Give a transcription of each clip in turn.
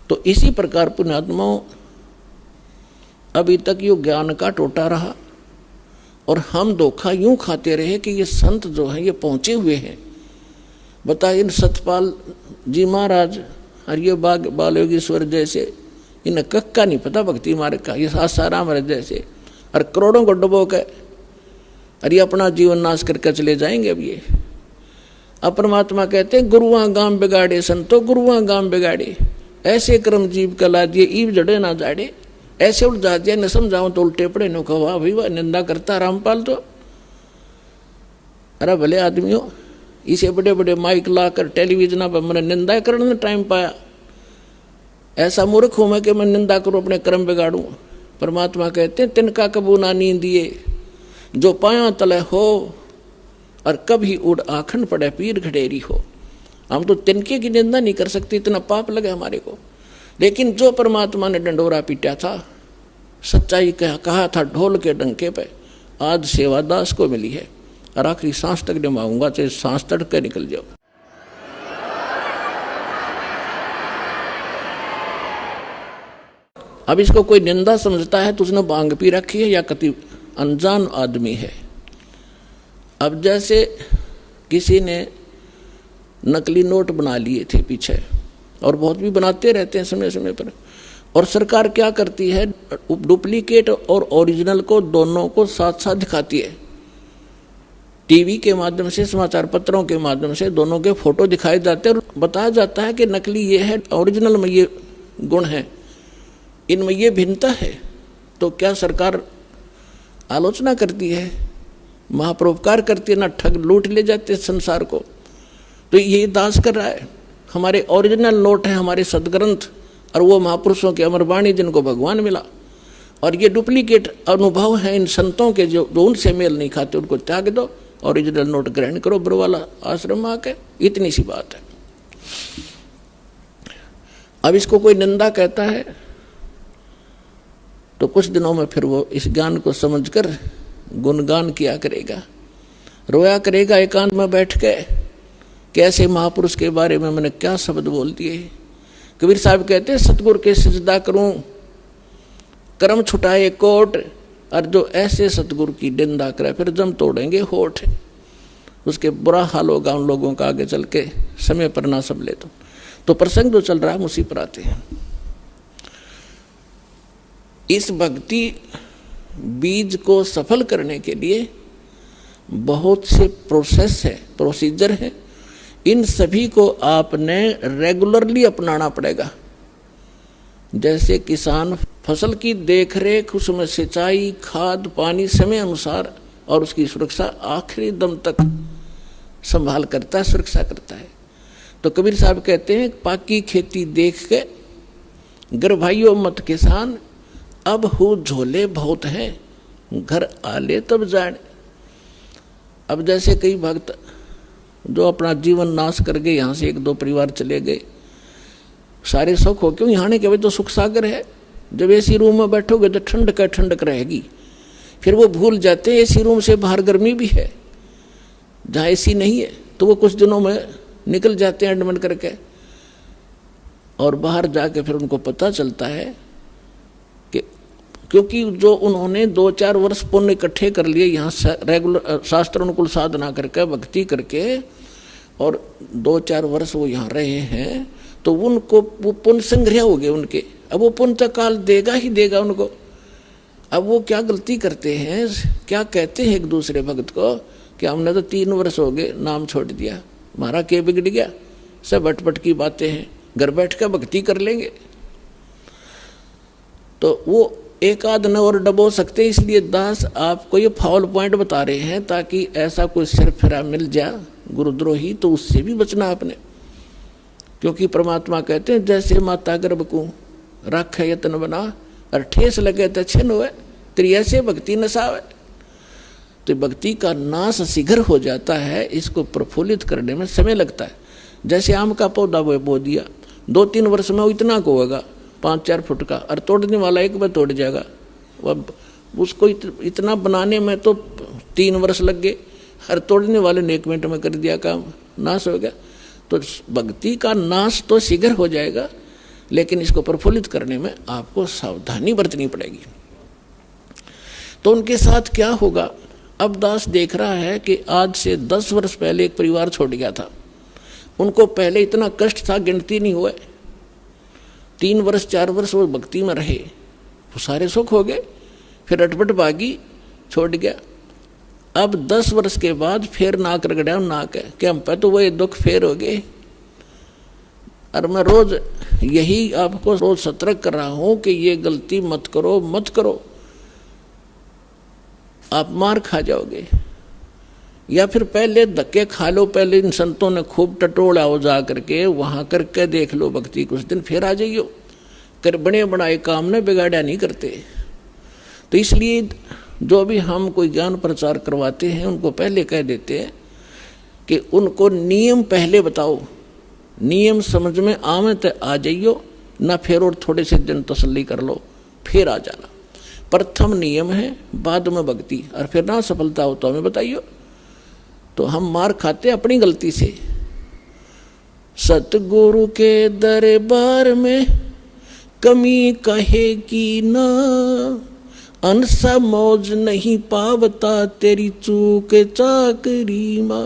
तो इसी प्रकार पुण्यात्माओं अभी तक यो ज्ञान का टोटा रहा और हम धोखा यूं खाते रहे कि ये संत जो हैं ये पहुंचे हुए हैं। बताइए इन सतपाल जी महाराज और ये बाल योगीश्वर जैसे इन्हें कक्का नहीं पता भक्ति मार्ग का, ये आसाराम महाराज जैसे और करोड़ों को डुबो के और ये अपना जीवन नाश करके चले जाएंगे। अब ये अपरमात्मा कहते हैं गुरुआ गाम बिगाड़े संतो गुरुआ गाम बिगाड़े, ऐसे कर्म जीव कला दिए ईव जड़े ना जाड़े, ऐसे उठ जाती है न समझाऊं तो उल्टे पड़े नो कहो वाह भाई वाह निंदा करता रामपाल। तो अरे भले आदमी हो, इसे बड़े बड़े माइक लाकर टेलीविजन पर मैंने निंदा करने में टाइम पाया, ऐसा मूर्ख हूं मैं कि मैं निंदा करूं अपने कर्म बिगाड़ूं। परमात्मा कहते हैं तिनका कबू ना नींदिए जो पाया तले हो और कभी उड़ आखन पड़े पीर घड़ेरी हो। हम तो तिनके की निंदा नहीं कर सकते, इतना पाप लगे हमारे को, लेकिन जो परमात्मा ने डंडोरा पीटा था, सच्चाई कहा था ढोल के डंके पे, आज सेवादास को मिली है और आखिरी सांस तक निभाऊंगा, चाहे सांस तक के निकल जाओ। अब इसको कोई निंदा समझता है तो उसने भांग पी रखी है या कति अनजान आदमी है। अब जैसे किसी ने नकली नोट बना लिए थे पीछे, और बहुत भी बनाते रहते हैं समय समय पर, और सरकार क्या करती है डुप्लीकेट और ओरिजिनल को दोनों को साथ साथ दिखाती है। टीवी के माध्यम से समाचार पत्रों के माध्यम से दोनों के फोटो दिखाए जाते हैं और बताया जाता है कि नकली ये है, ओरिजिनल में ये गुण है, इनमें ये भिन्नता है। तो क्या सरकार आलोचना करती है, महापरोपकार करती है, ना ठग लूट ले जाते संसार को। तो ये दास कर रहा है। हमारे ओरिजिनल नोट है हमारे सदग्रंथ और वो महापुरुषों की अमरवाणी जिनको भगवान मिला, और ये डुप्लीकेट अनुभव हैं इन संतों के जो उनसे मेल नहीं खाते, उनको त्याग दो, ओरिजिनल नोट ग्रहण करो बरवाला आश्रम में आके। इतनी सी बात है। अब इसको कोई निंदा कहता है तो कुछ दिनों में फिर वो इस ज्ञान को समझकर गुणगान किया करेगा, रोया करेगा एकांत में बैठ के, कैसे महापुरुष के बारे में मैंने क्या शब्द बोल दिए। कबीर साहब कहते हैं सतगुरु के सिजदा करूं कर्म छुटाए कोट, और जो ऐसे सतगुरु की निंदा करे फिर जम तोड़ेंगे होठ। उसके बुरा हाल होगा उन लोगों का आगे चल के, समय पर ना संभले तो प्रसंग जो चल रहा है उसी पर आते हैं। इस भक्ति बीज को सफल करने के लिए बहुत से प्रोसेस है, प्रोसीजर है। इन सभी को आपने रेगुलरली अपनाना पड़ेगा। जैसे किसान फसल की देखरेख, उसमें सिंचाई, खाद, पानी समय अनुसार और उसकी सुरक्षा आखिरी दम तक संभाल करता है, सुरक्षा करता है। तो कबीर साहब कहते हैं पाकी खेती देख के गर भाइयों मत किसान, अब हो झोले बहुत हैं घर आले तब जाने। अब जैसे कई भक्त जो अपना जीवन नाश कर गए, यहाँ से एक दो परिवार चले गए, सारे सुख हो क्यों यहाँ के भाई तो सुख सागर है। जब एसी रूम में बैठोगे तो ठंडक रहेगी, फिर वो भूल जाते हैं एसी रूम से बाहर गर्मी भी है। जहाँ एसी नहीं है तो वो कुछ दिनों में निकल जाते हैं एडमिट करके, और बाहर जाके फिर उनको पता चलता है कि क्योंकि जो उन्होंने 2-4 वर्ष पुण्य इकट्ठे कर लिए यहाँ रेगुलर शास्त्र अनुकूल साधना करके भक्ति करके, और 2-4 वर्ष वो यहाँ रहे हैं, तो उनको वो पुण्य संग्रह हो गए उनके। अब वो पुण्य तो काल देगा ही देगा उनको। अब वो क्या गलती करते हैं, क्या कहते हैं एक दूसरे भक्त को कि हमने तो 3 वर्ष हो गए नाम छोड़ दिया, हमारा क्या बिगड़ गया, सब अटपट की बातें हैं, घर बैठ कर भक्ति कर लेंगे। तो वो एक आध न और डबो सकते, इसलिए दास आपको ये फाउल पॉइंट बता रहे हैं ताकि ऐसा कोई सिर फिरा मिल जाए गुरुद्रोही तो उससे भी बचना आपने। क्योंकि परमात्मा कहते हैं जैसे माता गर्भ को रख यत्न बना और ठेस लगे तो छिन्न हुए, तेरी ऐसे भक्ति नसावे। तो भक्ति का नाश शीघ्र हो जाता है, इसको प्रफुल्लित करने में समय लगता है। जैसे आम का पौधा वो बो दिया, 2-3 वर्ष में वो इतना को होगा 5-4 फुट का, और तोड़ने वाला एक बार तोड़ जाएगा। वह उसको इतना बनाने में तो 3 वर्ष लग गए, हर तोड़ने वाले ने 1 मिनट में कर दिया काम, नाश हो गया। तो भक्ति का नाश तो शीघ्र हो जाएगा, लेकिन इसको प्रफुल्लित करने में आपको सावधानी बरतनी पड़ेगी। तो उनके साथ क्या होगा? अब दास देख रहा है कि आज से 10 वर्ष पहले एक परिवार छोड़ गया था, उनको पहले इतना कष्ट था गिनती नहीं हुए, 3 वर्ष 4 वर्ष वो भक्ति में रहे, वो सारे सुख हो गए, फिर अटपट भागी छोड़ गया। अब 10 वर्ष के बाद फिर नाक रगड़ा नाक है कि हम पे तो वही दुख फेर हो गए। और मैं रोज यही आपको रोज सतर्क कर रहा हूं कि ये गलती मत करो, मत करो, आप मार खा जाओगे। या फिर पहले धक्के खा लो, पहले इन संतों ने खूब टटोला हो जा करके वहां करके देख लो भक्ति, कुछ दिन फिर आ जाइयो। कर बने बनाए काम ने बिगाड़ा नहीं करते। तो इसलिए जो भी हम कोई ज्ञान प्रचार करवाते हैं उनको पहले कह देते हैं कि उनको नियम पहले बताओ, नियम समझ में आवे तो आ जाइयो, ना फिर और थोड़े से दिन तसल्ली कर लो फिर आ जाना। प्रथम नियम है, बाद में भक्ति, और फिर ना सफलता हो तो हमें बताइयो। तो हम मार खाते अपनी गलती से। सतगुरु के दरबार में कमी कहेगी ना, अनसा मौज नहीं पावता तेरी चूक चाकरी माँ।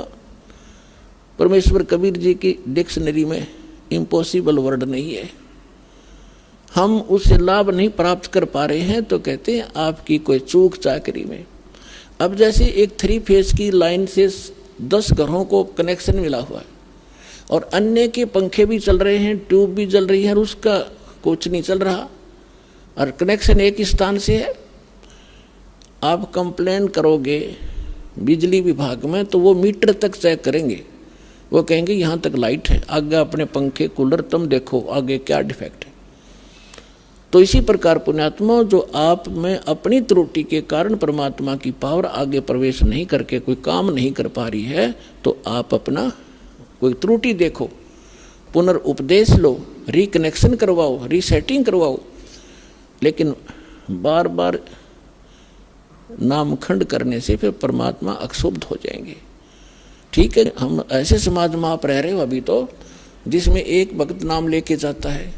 परमेश्वर कबीर जी की डिक्शनरी में इम्पॉसिबल वर्ड नहीं है, हम उससे लाभ नहीं प्राप्त कर पा रहे हैं तो कहते हैं आपकी कोई चूक चाकरी में। अब जैसे एक 3 फेज की लाइन से 10 घरों को कनेक्शन मिला हुआ है और अन्य के पंखे भी चल रहे हैं, ट्यूब भी जल रही है और उसका कुछ नहीं चल रहा, और कनेक्शन एक स्थान से है। आप कंप्लेन करोगे बिजली विभाग में तो वो मीटर तक चेक करेंगे, वो कहेंगे यहाँ तक लाइट है, आगे अपने पंखे कूलर तुम देखो आगे क्या डिफेक्ट है। तो इसी प्रकार पुण्यात्मा, जो आप में अपनी त्रुटि के कारण परमात्मा की पावर आगे प्रवेश नहीं करके कोई काम नहीं कर पा रही है, तो आप अपना कोई त्रुटि देखो, पुनर्उपदेश लो, रिकनेक्शन करवाओ, रीसेटिंग करवाओ। लेकिन बार बार नामखंड करने से फिर परमात्मा अक्षुब्ध हो जाएंगे। ठीक है, हम ऐसे समाज में आप रह रहे हो अभी तो, जिसमें एक भक्त नाम लेके जाता है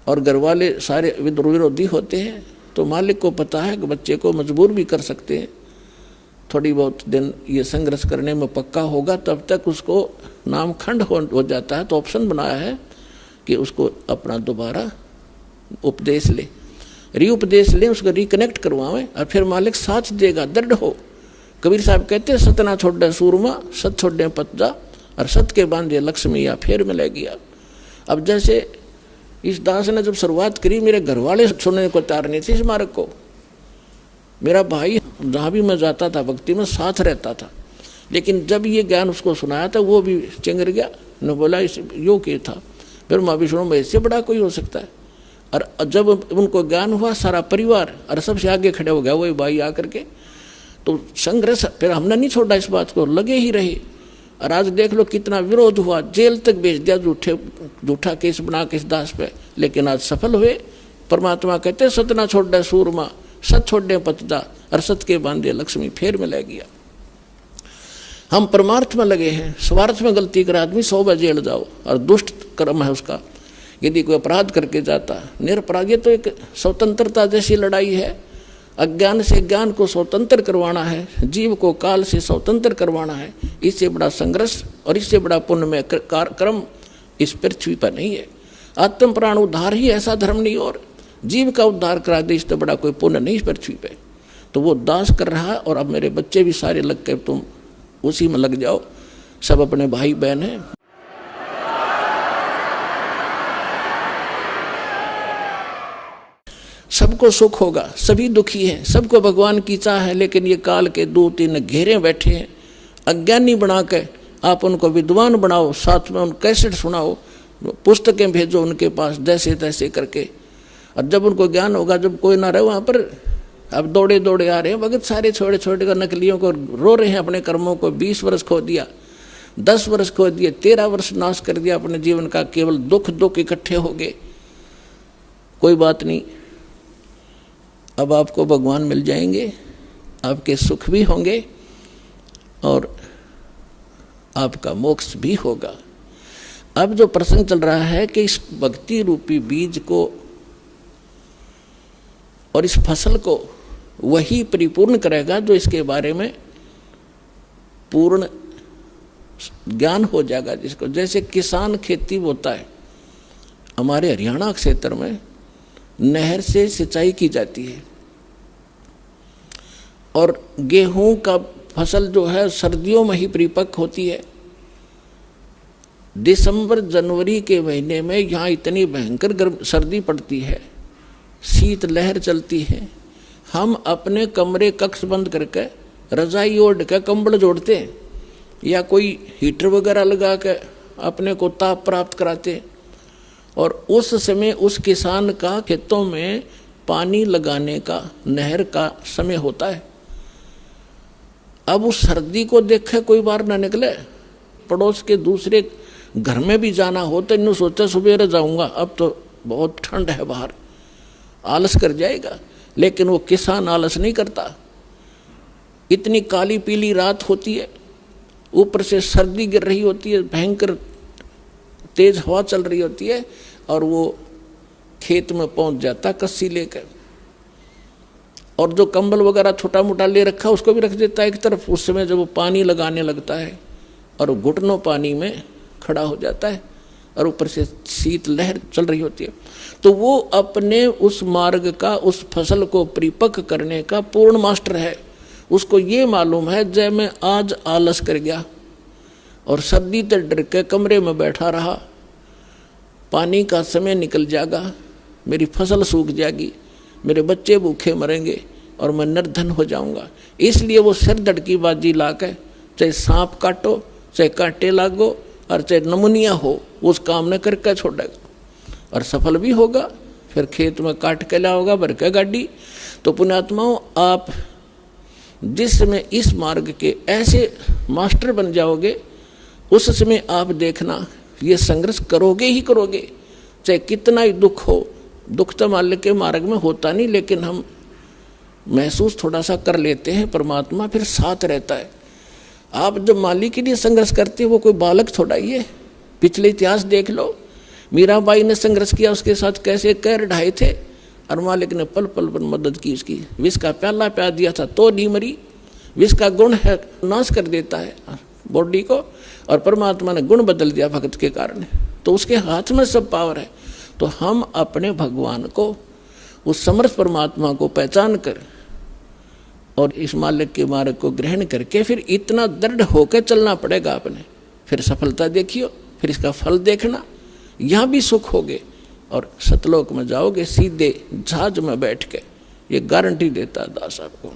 और घर वाले सारे विरोधी होते हैं, तो मालिक को पता है कि बच्चे को मजबूर भी कर सकते हैं, थोड़ी बहुत दिन ये संघर्ष करने में पक्का होगा, तब तक उसको नामखंड हो जाता है। तो ऑप्शन बनाया है कि उसको अपना दोबारा उपदेश ले, रीउपदेश ले, उसको रिकनेक्ट करवाएं और फिर मालिक साथ देगा, दृढ़ हो। कबीर साहब कहते हैं सतना छोड़े सूरमा, सत छोड़े पतजा, और सत के बांधे लक्ष्मी या फिर मिले गया। अब जैसे इस दास ने जब शुरुआत करी, मेरे घर वाले सुनने को तैयार नहीं थे इस मार्ग को। मेरा भाई जहाँ भी मैं जाता था भक्ति में साथ रहता था, लेकिन जब ये ज्ञान उसको सुनाया था वो भी चिंगर गया, न बोला इस यो के था। फिर मैं भी सुनो इससे बड़ा कोई हो सकता है। और जब उनको ज्ञान हुआ सारा परिवार और सबसे आगे खड़े हो गया वही भाई आकर के, तो संघर्ष फिर हमने नहीं छोड़ा, इस बात को लगे ही रहे। और आज देख लो कितना विरोध हुआ, जेल तक भेज दिया, झूठा केस बना के इस दास पे, लेकिन आज सफल हुए। परमात्मा कहते सतना छोड़े सूरमा, सत छोड़े पतदा, और सत के बांधे लक्ष्मी फिर मिले गया। हम परमार्थ में लगे हैं, स्वार्थ में गलती कर आदमी 100 बार जेल जाओ, और दुष्ट कर्म है उसका। यदि कोई अपराध करके जाता निरपराध, ये तो एक स्वतंत्रता जैसी लड़ाई है। अज्ञान से ज्ञान को स्वतंत्र करवाना है, जीव को काल से स्वतंत्र करवाना है। इससे बड़ा संघर्ष और इससे बड़ा पुण्यमय कर्म इस पृथ्वी पर नहीं है। आत्म प्राण उद्धार ही ऐसा धर्म नहीं, और जीव का उद्धार करा दे इससे बड़ा कोई पुण्य नहीं इस पृथ्वी पे। तो वो दास कर रहा है, और अब मेरे बच्चे भी सारे लग के तुम उसी में लग जाओ, सब अपने भाई बहन हैं। सबको सुख होगा, सभी दुखी हैं, सबको भगवान की चाह है, लेकिन ये काल के 2-3 घेरे बैठे हैं। अज्ञानी बना के आप उनको विद्वान बनाओ, साथ में उन कैसेट सुनाओ, पुस्तकें भेजो उनके पास जैसे तैसे करके। और जब उनको ज्ञान होगा, जब कोई ना रहे वहाँ पर, अब दौड़े दौड़े आ रहे हैं भगत सारे, छोटे छोटे कर नकलियों को रो रहे हैं अपने कर्मों को। 20 वर्ष खो दिया, 10 वर्ष खो दिए, 13 वर्ष नाश कर दिया अपने जीवन का, केवल दुख इकट्ठे हो गए। कोई बात नहीं, अब आपको भगवान मिल जाएंगे, आपके सुख भी होंगे और आपका मोक्ष भी होगा। अब जो प्रसंग चल रहा है कि इस भक्ति रूपी बीज को और इस फसल को वही परिपूर्ण करेगा जो इसके बारे में पूर्ण ज्ञान हो जाएगा जिसको। जैसे किसान खेती बोता है, हमारे हरियाणा क्षेत्र में नहर से सिंचाई की जाती है और गेहूं का फसल जो है सर्दियों में ही परिपक्व होती है। दिसंबर जनवरी के महीने में यहाँ इतनी भयंकर गर्म सर्दी पड़ती है, शीत लहर चलती है, हम अपने कमरे कक्ष बंद करके रजाई ओढ़ के कंबल जोड़ते हैं या कोई हीटर वगैरह लगा के अपने को ताप प्राप्त कराते। और उस समय उस किसान का खेतों में पानी लगाने का नहर का समय होता है। अब उस सर्दी को देखे कोई बाहर ना निकले, पड़ोस के दूसरे घर में भी जाना हो तो इन्हों सोचा सुबह जाऊंगा, अब तो बहुत ठंड है बाहर, आलस कर जाएगा। लेकिन वो किसान आलस नहीं करता। इतनी काली पीली रात होती है, ऊपर से सर्दी गिर रही होती है, भयंकर तेज हवा चल रही होती है और वो खेत में पहुंच जाता कस्सी लेकर, और जो कंबल वगैरह छोटा मोटा ले रखा उसको भी रख देता है एक तरफ। उस समय जब वो पानी लगाने लगता है और वो घुटनों पानी में खड़ा हो जाता है और ऊपर से शीत लहर चल रही होती है, तो वो अपने उस मार्ग का, उस फसल को परिपक्व करने का पूर्ण मास्टर है। उसको ये मालूम है जब मैं आज आलस कर गया और सर्दी से डर के कमरे में बैठा रहा, पानी का समय निकल जाएगा, मेरी फसल सूख जाएगी, मेरे बच्चे भूखे मरेंगे और मैं निर्धन हो जाऊंगा। इसलिए वो सिर धड़की बाजी ला के चाहे सांप काटो, चाहे कांटे लागो और चाहे नमुनिया हो, उस काम ने करके छोड़ेगा और सफल भी होगा। फिर खेत में काट के लाओगा भर के गाड़ी। तो पुण्यात्माओं, आप जिस समय इस मार्ग के ऐसे मास्टर बन जाओगे, उस समय आप देखना ये संघर्ष करोगे ही करोगे, चाहे कितना ही दुख हो। दुख तो माल्य के मार्ग में होता नहीं, लेकिन हम महसूस थोड़ा सा कर लेते हैं, परमात्मा फिर साथ रहता है। आप जब माली के लिए संघर्ष करते हो, वो कोई बालक थोड़ा ही है। पिछले इतिहास देख लो, मीराबाई ने संघर्ष किया, उसके साथ कैसे कैर ढाए थे और मालिक ने पल पल पर मदद की उसकी। विष का प्याला प्यार दिया था तो नहीं मरी। विष का गुण है, नाश कर देता है बॉडी को, और परमात्मा ने गुण बदल दिया भक्त के कारण। तो उसके हाथ में सब पावर है। तो हम अपने भगवान को, उस समर्थ परमात्मा को पहचान कर और इस मालिक के मार्ग को ग्रहण करके फिर इतना दृढ़ होकर चलना पड़ेगा अपने। फिर सफलता देखियो, फिर इसका फल देखना, यहाँ भी सुख होगे और सतलोक में जाओगे सीधे जहाज में बैठ के। ये गारंटी देता दास आपको।